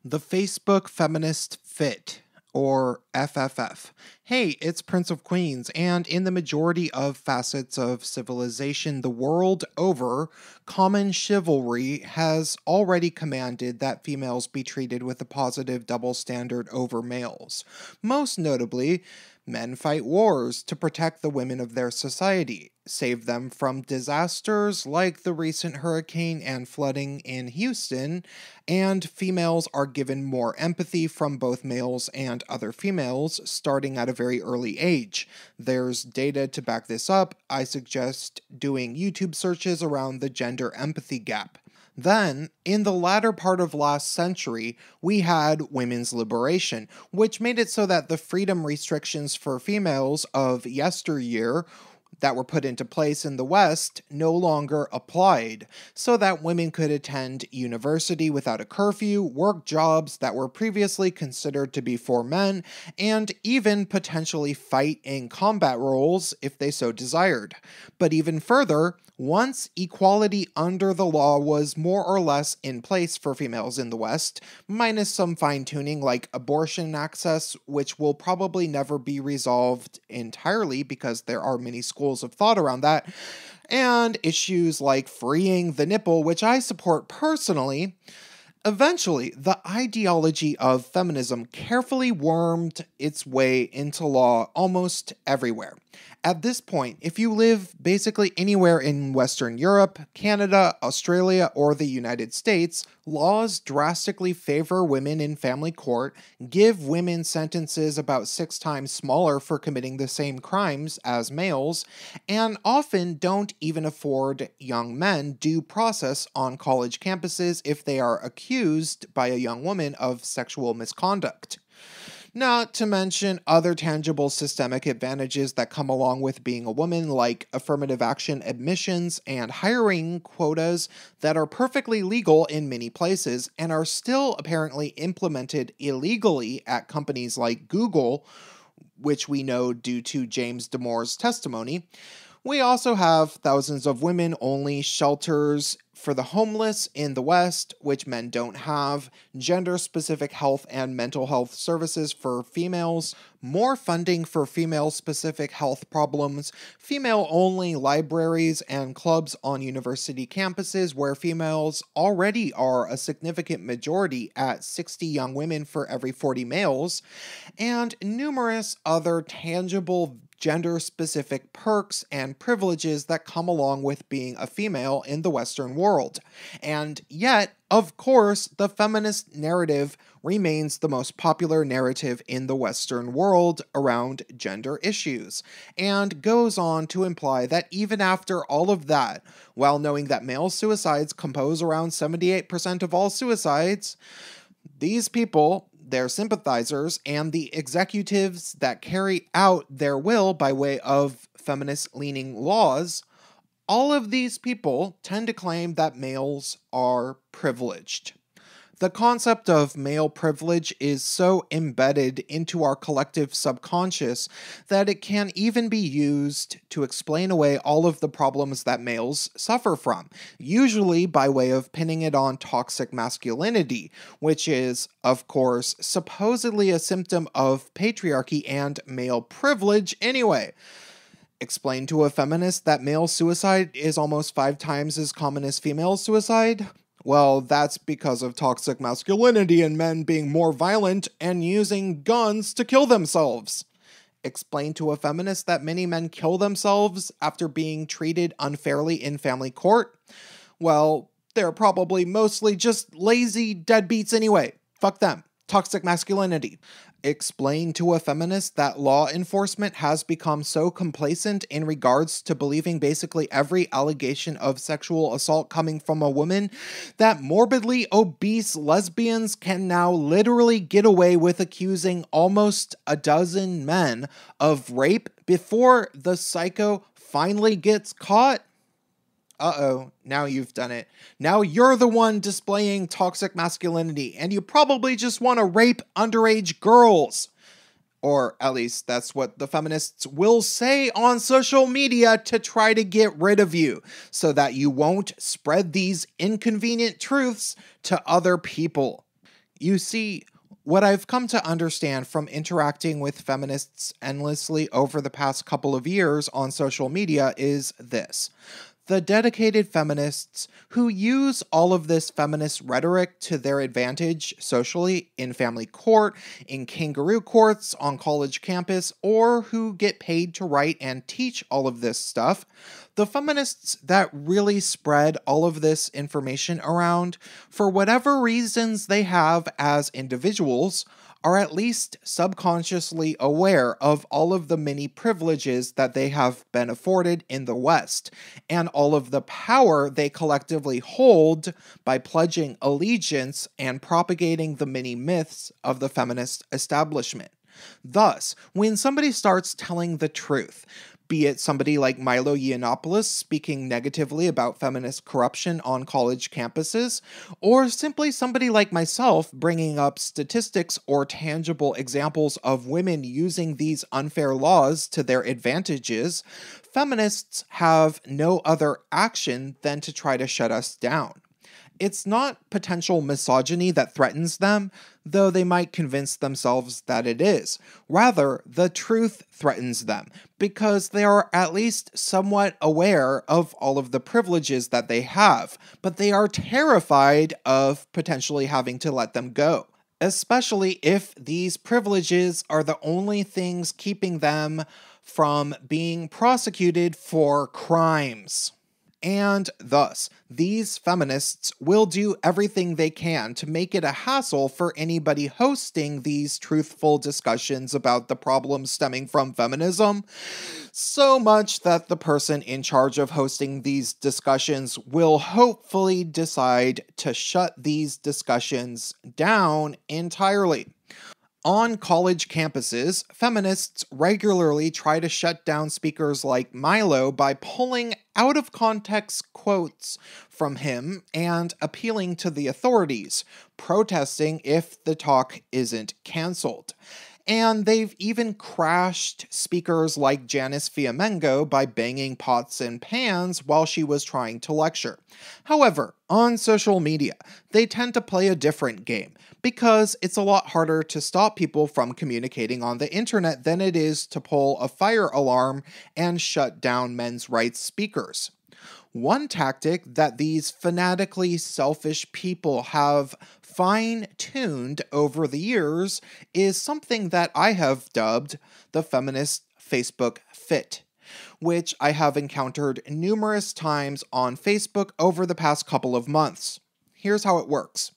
The Facebook Feminist Fit, or FFF. Hey, it's Prince of Queens, and in the majority of facets of civilization the world over, common chivalry has already commanded that females be treated with a positive double standard over males. Most notably, men fight wars to protect the women of their society, save them from disasters like the recent hurricane and flooding in Houston, and females are given more empathy from both males and other females starting at a very early age. There's data to back this up. I suggest doing YouTube searches around the gender empathy gap. Then, in the latter part of last century, we had women's liberation, which made it so that the freedom restrictions for females of yesteryear that were put into place in the West no longer applied, so that women could attend university without a curfew, work jobs that were previously considered to be for men, and even potentially fight in combat roles if they so desired. But even further, once equality under the law was more or less in place for females in the West, minus some fine-tuning like abortion access, which will probably never be resolved entirely because there are many schools of thought around that, and issues like freeing the nipple, which I support personally. Eventually, the ideology of feminism carefully wormed its way into law almost everywhere. At this point, if you live basically anywhere in Western Europe, Canada, Australia, or the United States, laws drastically favor women in family court, give women sentences about 6 times smaller for committing the same crimes as males, and often don't even afford young men due process on college campuses if they are accused by a young woman of sexual misconduct. Not to mention other tangible systemic advantages that come along with being a woman, like affirmative action admissions and hiring quotas that are perfectly legal in many places and are still apparently implemented illegally at companies like Google, which we know due to James Damore's testimony. We also have thousands of women-only shelters for the homeless in the West, which men don't have, gender-specific health and mental health services for females, more funding for female-specific health problems, female-only libraries and clubs on university campuses where females already are a significant majority at 60 young women for every 40 males, and numerous other tangible gender-specific perks and privileges that come along with being a female in the Western world. And yet, of course, the feminist narrative remains the most popular narrative in the Western world around gender issues, and goes on to imply that even after all of that, while knowing that male suicides compose around 78% of all suicides, these people, their sympathizers, and the executives that carry out their will by way of feminist-leaning laws, all of these people tend to claim that males are privileged. The concept of male privilege is so embedded into our collective subconscious that it can even be used to explain away all of the problems that males suffer from, usually by way of pinning it on toxic masculinity, which is, of course, supposedly a symptom of patriarchy and male privilege anyway. Explain to a feminist that male suicide is almost 5 times as common as female suicide? Well, that's because of toxic masculinity and men being more violent and using guns to kill themselves. Explain to a feminist that many men kill themselves after being treated unfairly in family court? Well, they're probably mostly just lazy deadbeats anyway. Fuck them. Toxic masculinity. Explain to a feminist that law enforcement has become so complacent in regards to believing basically every allegation of sexual assault coming from a woman that morbidly obese lesbians can now literally get away with accusing almost a dozen men of rape before the psycho finally gets caught? Uh-oh, now you've done it. Now you're the one displaying toxic masculinity, and you probably just want to rape underage girls. Or at least that's what the feminists will say on social media to try to get rid of you, so that you won't spread these inconvenient truths to other people. You see, what I've come to understand from interacting with feminists endlessly over the past couple of years on social media is this. The dedicated feminists who use all of this feminist rhetoric to their advantage socially, in family court, in kangaroo courts, on college campus, or who get paid to write and teach all of this stuff, the feminists that really spread all of this information around, for whatever reasons they have as individuals, are at least subconsciously aware of all of the many privileges that they have been afforded in the West, and all of the power they collectively hold by pledging allegiance and propagating the many myths of the feminist establishment. Thus, when somebody starts telling the truth, be it somebody like Milo Yiannopoulos speaking negatively about feminist corruption on college campuses, or simply somebody like myself bringing up statistics or tangible examples of women using these unfair laws to their advantages, feminists have no other action than to try to shut us down. It's not potential misogyny that threatens them, though they might convince themselves that it is. Rather, the truth threatens them, because they are at least somewhat aware of all of the privileges that they have, but they are terrified of potentially having to let them go, especially if these privileges are the only things keeping them from being prosecuted for crimes. And thus, these feminists will do everything they can to make it a hassle for anybody hosting these truthful discussions about the problems stemming from feminism, so much that the person in charge of hosting these discussions will hopefully decide to shut these discussions down entirely. On college campuses, feminists regularly try to shut down speakers like Milo by pulling out-of-context quotes from him and appealing to the authorities, protesting if the talk isn't canceled. And they've even crashed speakers like Janice Fiamengo by banging pots and pans while she was trying to lecture. However, on social media, they tend to play a different game, because it's a lot harder to stop people from communicating on the internet than it is to pull a fire alarm and shut down men's rights speakers. One tactic that these fanatically selfish people have fine-tuned over the years is something that I have dubbed the feminist Facebook fit, which I have encountered numerous times on Facebook over the past couple of months. Here's how it works.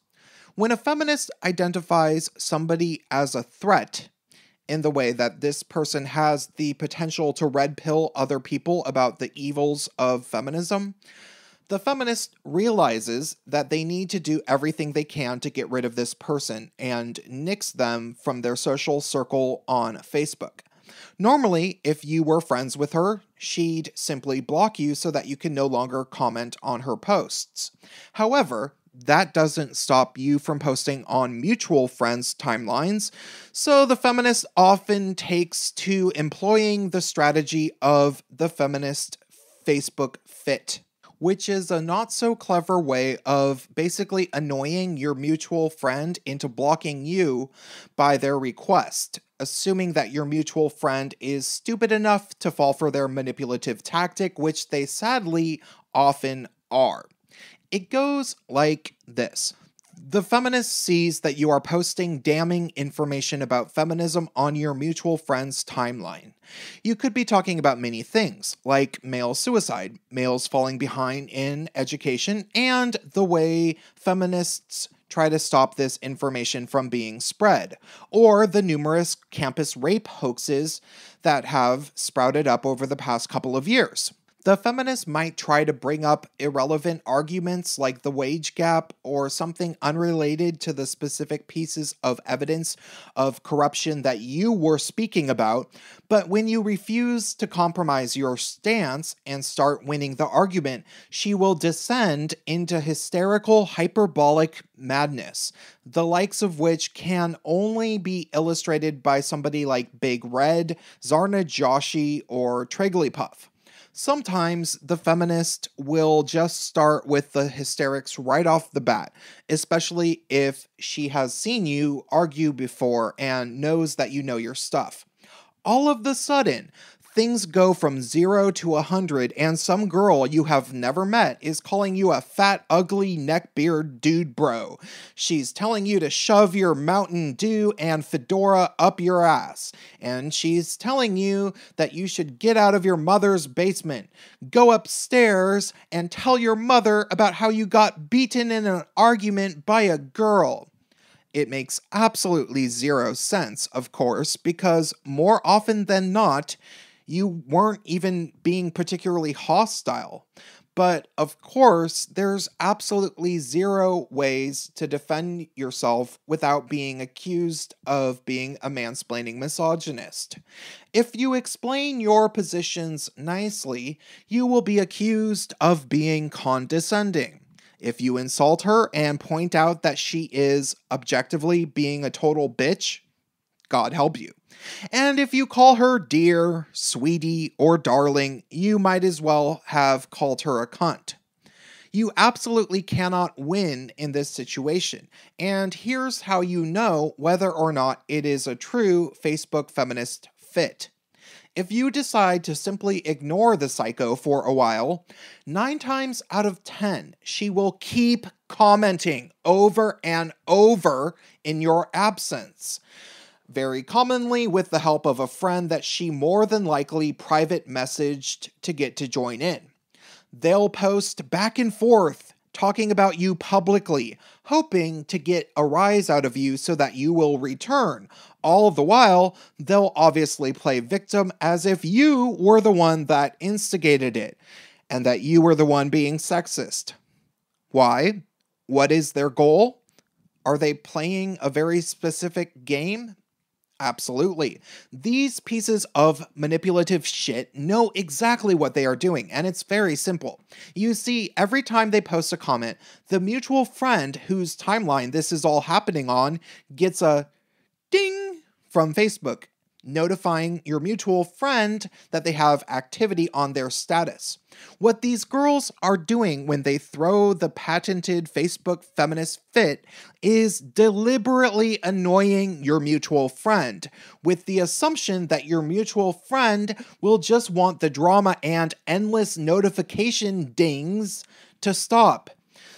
When a feminist identifies somebody as a threat, in the way that this person has the potential to red pill other people about the evils of feminism, the feminist realizes that they need to do everything they can to get rid of this person and nix them from their social circle on Facebook. Normally, if you were friends with her, she'd simply block you so that you can no longer comment on her posts. However, that doesn't stop you from posting on mutual friends' timelines, so the feminist often takes to employing the strategy of the feminist Facebook fit, which is a not-so-clever way of basically annoying your mutual friend into blocking you by their request, assuming that your mutual friend is stupid enough to fall for their manipulative tactic, which they sadly often are. It goes like this. The feminist sees that you are posting damning information about feminism on your mutual friend's timeline. You could be talking about many things, like male suicide, males falling behind in education, and the way feminists try to stop this information from being spread, or the numerous campus rape hoaxes that have sprouted up over the past couple of years. The feminists might try to bring up irrelevant arguments like the wage gap or something unrelated to the specific pieces of evidence of corruption that you were speaking about, but when you refuse to compromise your stance and start winning the argument, she will descend into hysterical, hyperbolic madness, the likes of which can only be illustrated by somebody like Big Red, Zarna Joshi, or Trigglypuff. Sometimes the feminist will just start with the hysterics right off the bat, especially if she has seen you argue before and knows that you know your stuff. All of the sudden, things go from 0 to 100, and some girl you have never met is calling you a fat, ugly, neckbeard dude bro. She's telling you to shove your Mountain Dew and fedora up your ass. And she's telling you that you should get out of your mother's basement, go upstairs, and tell your mother about how you got beaten in an argument by a girl. It makes absolutely zero sense, of course, because more often than not, you weren't even being particularly hostile. But of course, there's absolutely zero ways to defend yourself without being accused of being a mansplaining misogynist. If you explain your positions nicely, you will be accused of being condescending. If you insult her and point out that she is objectively being a total bitch, God help you. And if you call her dear, sweetie, or darling, you might as well have called her a cunt. You absolutely cannot win in this situation, and here's how you know whether or not it is a true Facebook feminist fit. If you decide to simply ignore the psycho for a while, 9 times out of 10, she will keep commenting over and over in your absence. Very commonly with the help of a friend that she more than likely private messaged to get to join in. They'll post back and forth talking about you publicly, hoping to get a rise out of you so that you will return. All the while, they'll obviously play victim as if you were the one that instigated it, and that you were the one being sexist. Why? What is their goal? Are they playing a very specific game? Absolutely. These pieces of manipulative shit know exactly what they are doing, and it's very simple. You see, every time they post a comment, the mutual friend whose timeline this is all happening on gets a ding from Facebook, notifying your mutual friend that they have activity on their status. What these girls are doing when they throw the patented Facebook feminist fit is deliberately annoying your mutual friend, with the assumption that your mutual friend will just want the drama and endless notification dings to stop.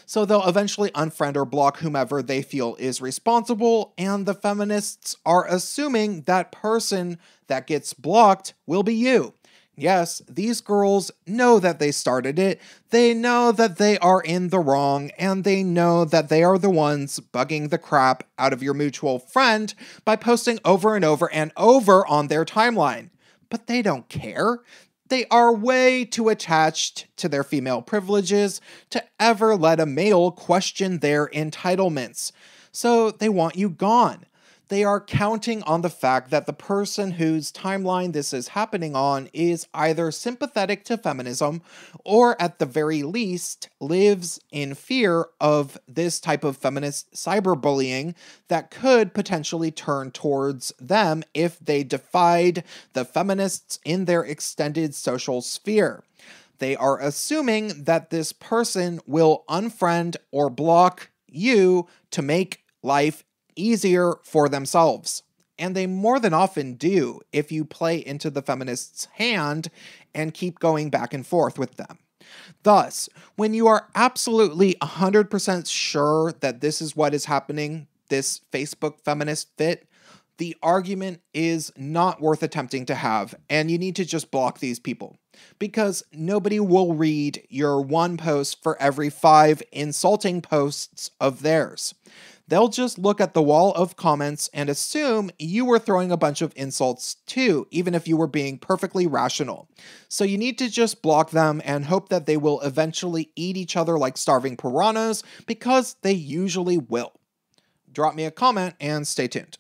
So they'll eventually unfriend or block whomever they feel is responsible, and the feminists are assuming that person that gets blocked will be you. Yes, these girls know that they started it, they know that they are in the wrong, and they know that they are the ones bugging the crap out of your mutual friend by posting over and over and over on their timeline. But they don't care. They are way too attached to their female privileges to ever let a male question their entitlements. So they want you gone. They are counting on the fact that the person whose timeline this is happening on is either sympathetic to feminism or at the very least lives in fear of this type of feminist cyberbullying that could potentially turn towards them if they defied the feminists in their extended social sphere. They are assuming that this person will unfriend or block you to make life easier for themselves. And they more than often do if you play into the feminist's hand and keep going back and forth with them. Thus, when you are absolutely 100% sure that this is what is happening, this Facebook feminist fit, the argument is not worth attempting to have, and you need to just block these people. Because nobody will read your one post for every 5 insulting posts of theirs. They'll just look at the wall of comments and assume you were throwing a bunch of insults too, even if you were being perfectly rational. So you need to just block them and hope that they will eventually eat each other like starving piranhas, because they usually will. Drop me a comment and stay tuned.